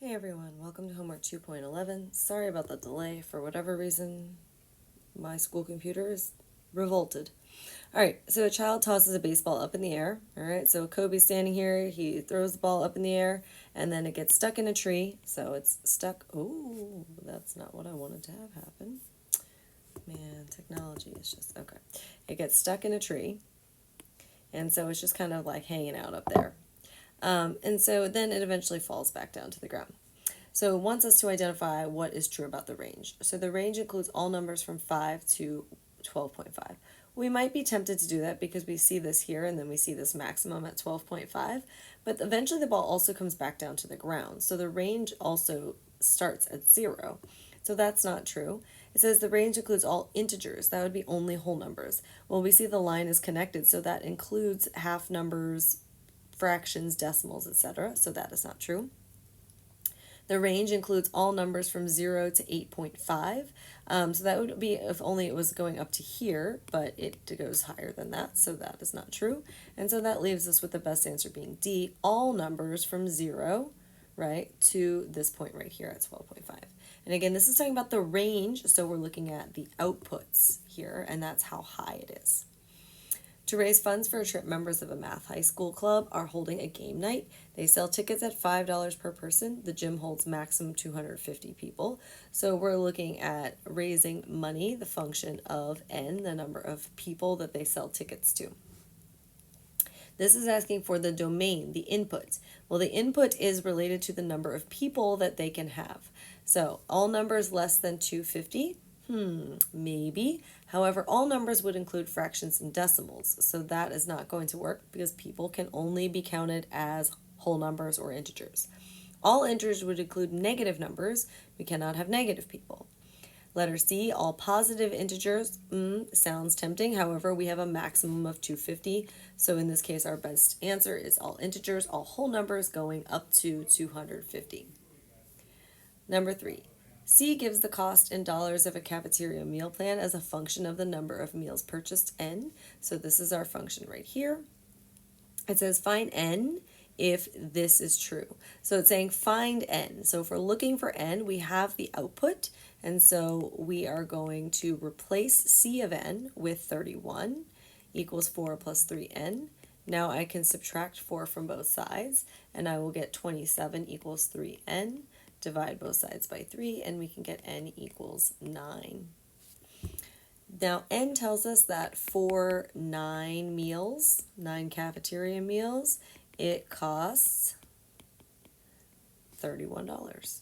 Hey everyone, welcome to Homework 2.11. Sorry about the delay. For whatever reason, my school computer is revolted. Alright, so a child tosses a baseball up in the air. Alright, so Kobe's standing here, he throws the ball up in the air, and then it gets stuck in a tree. So it's stuck. Oh, that's not what I wanted to have happen. Man, technology is just. Okay. It gets stuck in a tree, and so it's just kind of like hanging out up there. And so then it eventually falls back down to the ground. So it wants us to identify what is true about the range. So the range includes all numbers from 5 to 12.5. We might be tempted to do that because we see this here and then we see this maximum at 12.5, but eventually the ball also comes back down to the ground. So the range also starts at 0. So that's not true. It says the range includes all integers. That would be only whole numbers. Well, we see the line is connected, so that includes half numbers, fractions, decimals, etc. So that is not true. The range includes all numbers from 0 to 8.5. So that would be if only it was going up to here, but it goes higher than that, so that is not true. And so that leaves us with the best answer being D, all numbers from 0, right, to this point right here at 12.5. And again, this is talking about the range, so we're looking at the outputs here, and that's how high it is. To raise funds for a trip, members of a math high school club are holding a game night. They sell tickets at $5 per person. The gym holds maximum 250 people. So we're looking at raising money, the function of N, the number of people that they sell tickets to. This is asking for the domain, the input. Well, the input is related to the number of people that they can have. So all numbers less than 250. Maybe. However, all numbers would include fractions and decimals, so that is not going to work because people can only be counted as whole numbers or integers. All integers would include negative numbers. We cannot have negative people. Letter C, all positive integers. Sounds tempting. However, we have a maximum of 250, so in this case, our best answer is all integers, all whole numbers going up to 250. Number 3. C gives the cost in dollars of a cafeteria meal plan as a function of the number of meals purchased, N. So this is our function right here. It says find N if this is true. So it's saying find N. So if we're looking for N, we have the output, and so we are going to replace C of N with 31 equals 4 plus 3N. Now I can subtract 4 from both sides, and I will get 27 equals 3N. Divide both sides by 3, and we can get N equals 9. Now, N tells us that for 9 meals, 9 cafeteria meals, it costs $31.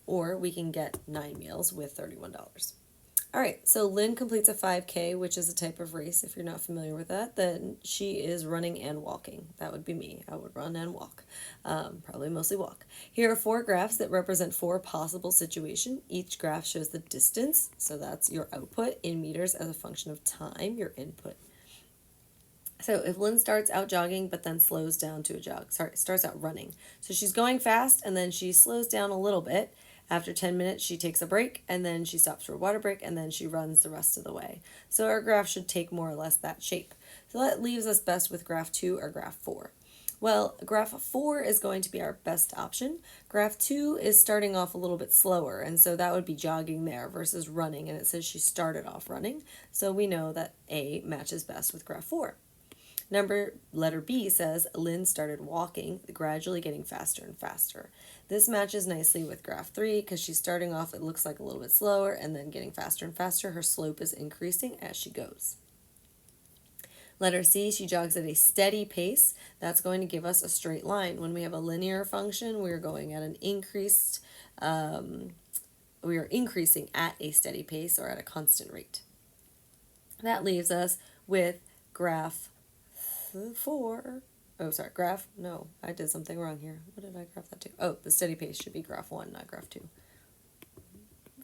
Or we can get 9 meals with $31. All right, so Lynn completes a 5K, which is a type of race. If you're not familiar with that, then she is running and walking. That would be me. I would run and walk, probably mostly walk. Here are 4 graphs that represent 4 possible situations. Each graph shows the distance, so that's your output in meters as a function of time, your input. So if Lynn starts out jogging but then slows down to a jog, starts out running. So she's going fast and then she slows down a little bit. After 10 minutes, she takes a break, and then she stops for a water break, and then she runs the rest of the way. So our graph should take more or less that shape. So that leaves us best with graph 2 or graph 4. Well, graph 4 is going to be our best option. Graph 2 is starting off a little bit slower, and so that would be jogging there versus running, and it says she started off running. So we know that A matches best with graph 4. Letter B says Lynn started walking, gradually getting faster and faster. This matches nicely with graph 3 because she's starting off, it looks like a little bit slower, and then getting faster and faster. Her slope is increasing as she goes. Letter C, she jogs at a steady pace. That's going to give us a straight line. When we have a linear function, we're going at an increased, we are increasing at a steady pace or at a constant rate. That leaves us with graph 4. Oh, sorry, graph, no, I did something wrong here. What did I graph that to? Oh, the steady pace should be graph 1, not graph 2.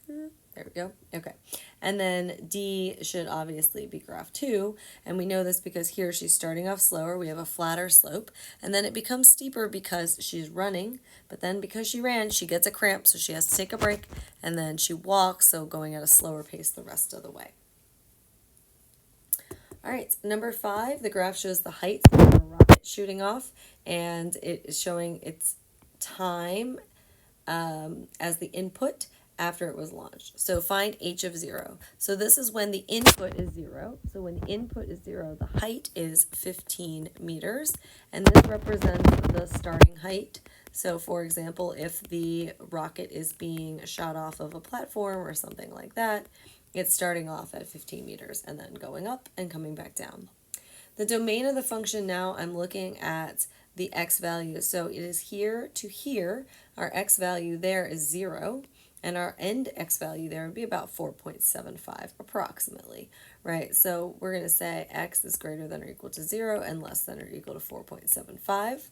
There we go. Okay. And then D should obviously be graph 2. And we know this because here she's starting off slower. We have a flatter slope. And then it becomes steeper because she's running. But then because she ran, she gets a cramp, so she has to take a break. And then she walks, so going at a slower pace the rest of the way. All right, number 5, the graph shows the height of a rocket shooting off, and it is showing its time as the input after it was launched. So find h of 0. So this is when the input is 0. So when the input is 0, the height is 15 meters, and this represents the starting height. So for example, if the rocket is being shot off of a platform or something like that, it's starting off at 15 meters and then going up and coming back down. The domain of the function now, I'm looking at the x value. So it is here to here. Our x value there is 0, and our end x value there would be about 4.75 approximately, right? So we're going to say x is greater than or equal to 0 and less than or equal to 4.75.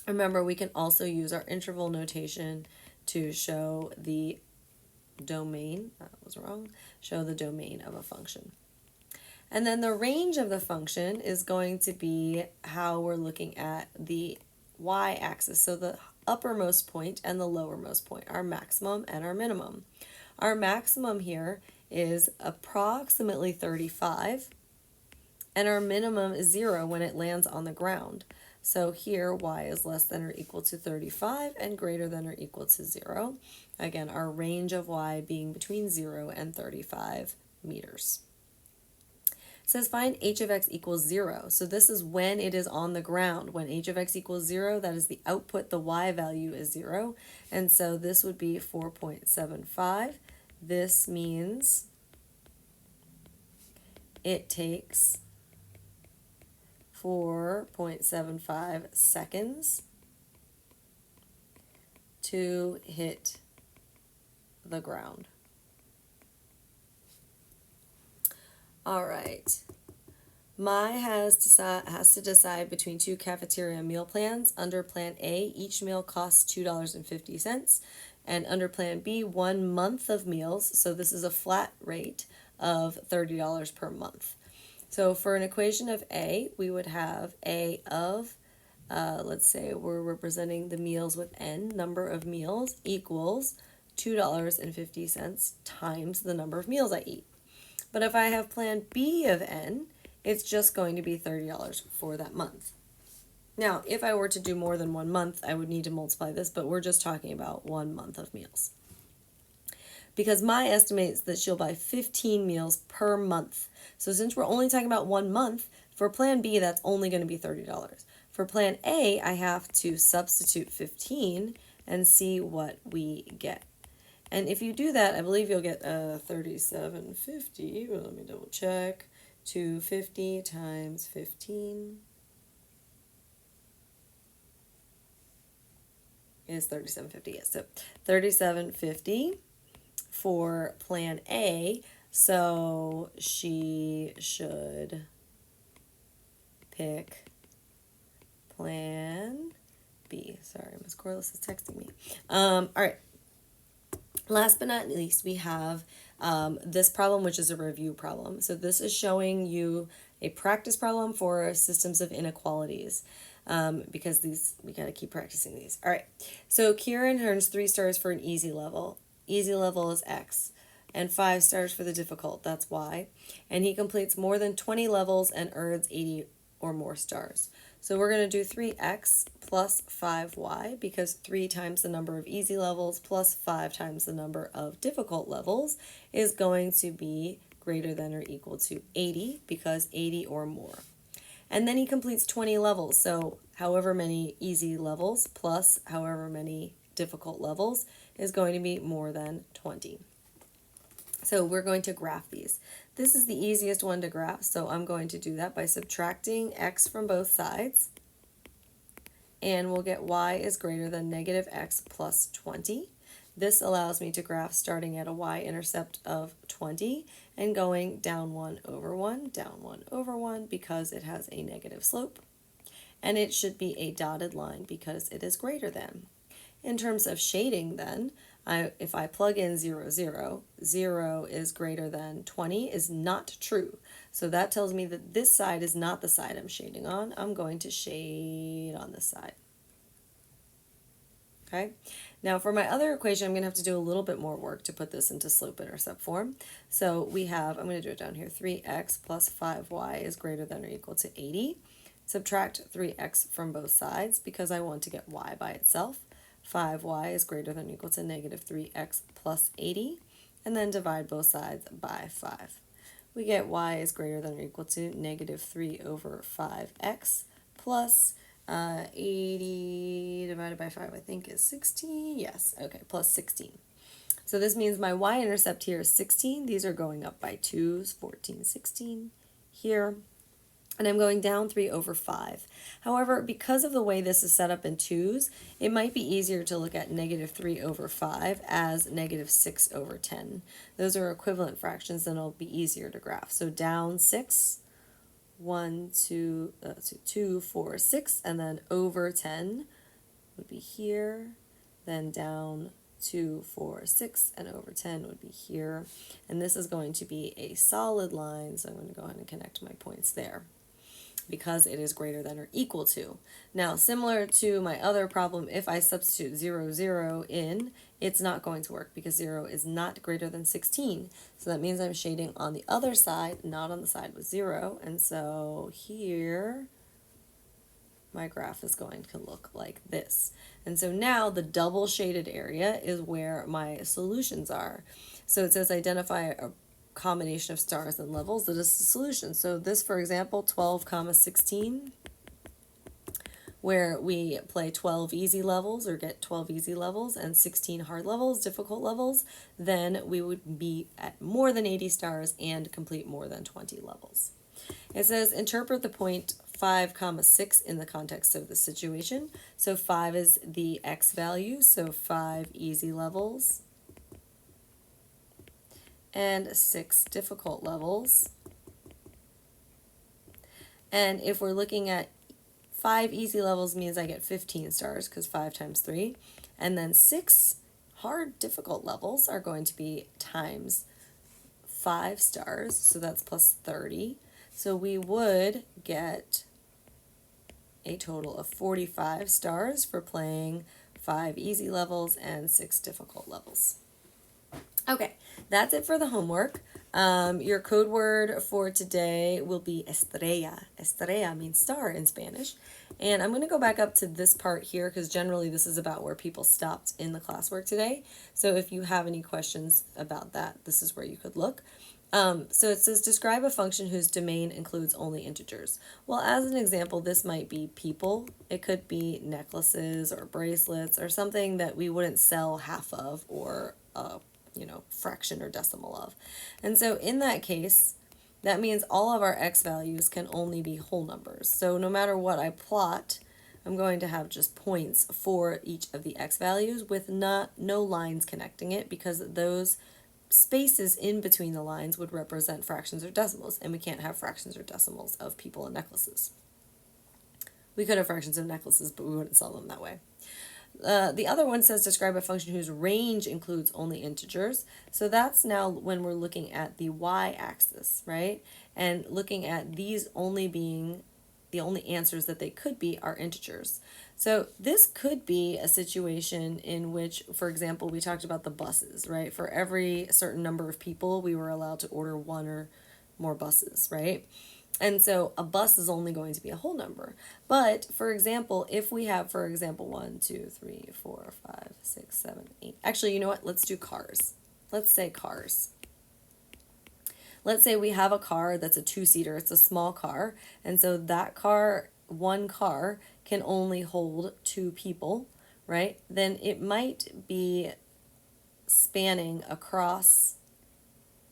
Remember, we can also use our interval notation to show the domain, that was wrong, show the domain of a function. And then the range of the function is going to be how we're looking at the y-axis, so the uppermost point and the lowermost point, our maximum and our minimum. Our maximum here is approximately 35, and our minimum is 0 when it lands on the ground. So here y is less than or equal to 35 and greater than or equal to 0. Again, our range of y being between 0 and 35 meters. It says find h of x equals 0. So this is when it is on the ground. When h of x equals 0, that is the output, the y value is 0. And so this would be 4.75. This means it takes 4.75 seconds to hit the ground. All right. My has to decide between two cafeteria meal plans. Under Plan A, each meal costs $2.50, and under Plan B, 1 month of meals. So this is a flat rate of $30 per month. So for an equation of A, we would have A of, let's say we're representing the meals with n, number of meals, equals $2.50 times the number of meals I eat. But if I have Plan B of n, it's just going to be $30 for that month. Now, if I were to do more than 1 month, I would need to multiply this, but we're just talking about 1 month of meals. Because my estimates that she'll buy 15 meals per month. So since we're only talking about 1 month, for Plan B, that's only going to be $30. For Plan A, I have to substitute 15 and see what we get. And if you do that, I believe you'll get $37.50. Well, let me double check. 250 times 15 is $37.50. Yes, so $37.50 for Plan A. So she should pick Plan B. Sorry, Miss Corliss is texting me. All right. Last but not least, we have this problem, which is a review problem. So this is showing you a practice problem for systems of inequalities, because we got to keep practicing these. All right. So Kieran earns 3 stars for an easy level. Easy level is X. And 5 stars for the difficult, that's Y. And he completes more than 20 levels and earns 80 or more stars. So we're going to do 3x plus 5y, because 3 times the number of easy levels plus 5 times the number of difficult levels is going to be greater than or equal to 80, because 80 or more. And then he completes 20 levels, so however many easy levels plus however many difficult levels is going to be more than 20. So we're going to graph these. This is the easiest one to graph, so I'm going to do that by subtracting x from both sides. And we'll get y is greater than negative x plus 20. This allows me to graph starting at a y-intercept of 20 and going down 1 over 1, down 1 over 1, because it has a negative slope. And it should be a dotted line because it is greater than. In terms of shading then, if I plug in 0, 0, 0 is greater than 20 is not true. So that tells me that this side is not the side I'm shading on. I'm going to shade on this side. Okay. Now for my other equation, I'm going to have to do a little bit more work to put this into slope-intercept form. So we have, I'm going to do it down here, 3x plus 5y is greater than or equal to 80. Subtract 3x from both sides because I want to get y by itself. 5y is greater than or equal to negative 3x plus 80, and then divide both sides by 5. We get y is greater than or equal to negative 3 over 5x plus 80 divided by 5, I think, is 16. Yes, okay, plus 16. So this means my y-intercept here is 16. These are going up by 2s, 14, 16 here. And I'm going down 3 over 5. However, because of the way this is set up in 2s, it might be easier to look at negative 3 over 5 as negative 6 over 10. Those are equivalent fractions, and it'll be easier to graph. So down 6, 2, 4, 6, and then over 10 would be here, then down 2, 4, 6, and over 10 would be here. And this is going to be a solid line, so I'm going to go ahead and connect my points there, because it is greater than or equal to. Now, similar to my other problem, if I substitute 0, 0 in, it's not going to work because 0 is not greater than 16. So that means I'm shading on the other side, not on the side with 0. And so here, my graph is going to look like this. And so now the double shaded area is where my solutions are. So it says identify a combination of stars and levels that is the solution. So this, for example, 12, 16, where we play 12 easy levels or get 12 easy levels and 16 hard levels, difficult levels, then we would be at more than 80 stars and complete more than 20 levels. It says interpret the point 5, 6 in the context of the situation. So 5 is the x value, so 5 easy levels and 6 difficult levels. And if we're looking at 5 easy levels means I get 15 stars because 5 times 3. And then 6 hard difficult levels are going to be times 5 stars, so that's plus 30. So we would get a total of 45 stars for playing 5 easy levels and 6 difficult levels. Okay, that's it for the homework. Your code word for today will be estrella. Estrella means star in Spanish. And I'm going to go back up to this part here because generally this is about where people stopped in the classwork today. So if you have any questions about that, this is where you could look. So it says describe a function whose domain includes only integers. Well, as an example, this might be people. It could be necklaces or bracelets or something that we wouldn't sell half of or fraction or decimal of. And so in that case, that means all of our x values can only be whole numbers. So no matter what I plot, I'm going to have just points for each of the x values with no lines connecting it, because those spaces in between the lines would represent fractions or decimals, and we can't have fractions or decimals of people and necklaces. We could have fractions of necklaces, but we wouldn't sell them that way. The other one says describe a function whose range includes only integers. So that's now when we're looking at the y-axis, right? And looking at these only being the only answers that they could be are integers. So this could be a situation in which, for example, we talked about the buses, right? For every certain number of people, we were allowed to order one or more buses, right? And so a bus is only going to be a whole number. But, for example, if we have, for example, 1, 2, 3, 4, 5, 6, 7, 8. Actually, you know what? Let's do cars. Let's say cars. Let's say we have a car that's a two-seater. It's a small car. And so that car, one car, can only hold 2 people, right? Then it might be spanning across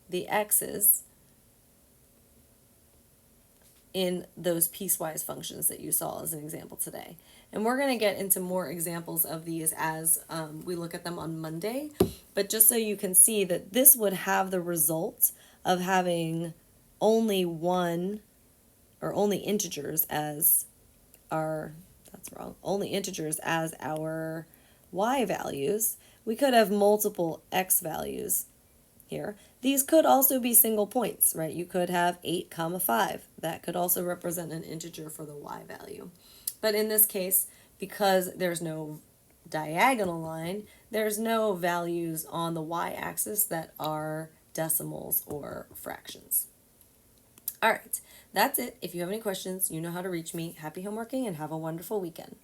the x's in those piecewise functions that you saw as an example today. And we're going to get into more examples of these as we look at them on Monday. But just so you can see that this would have the result of having only one or only integers as our, that's wrong, only integers as our y values. We could have multiple x values here. These could also be single points, right? You could have 8, 5. That could also represent an integer for the y value. But in this case, because there's no diagonal line, there's no values on the y-axis that are decimals or fractions. All right, that's it. If you have any questions, you know how to reach me. Happy homeworking and have a wonderful weekend.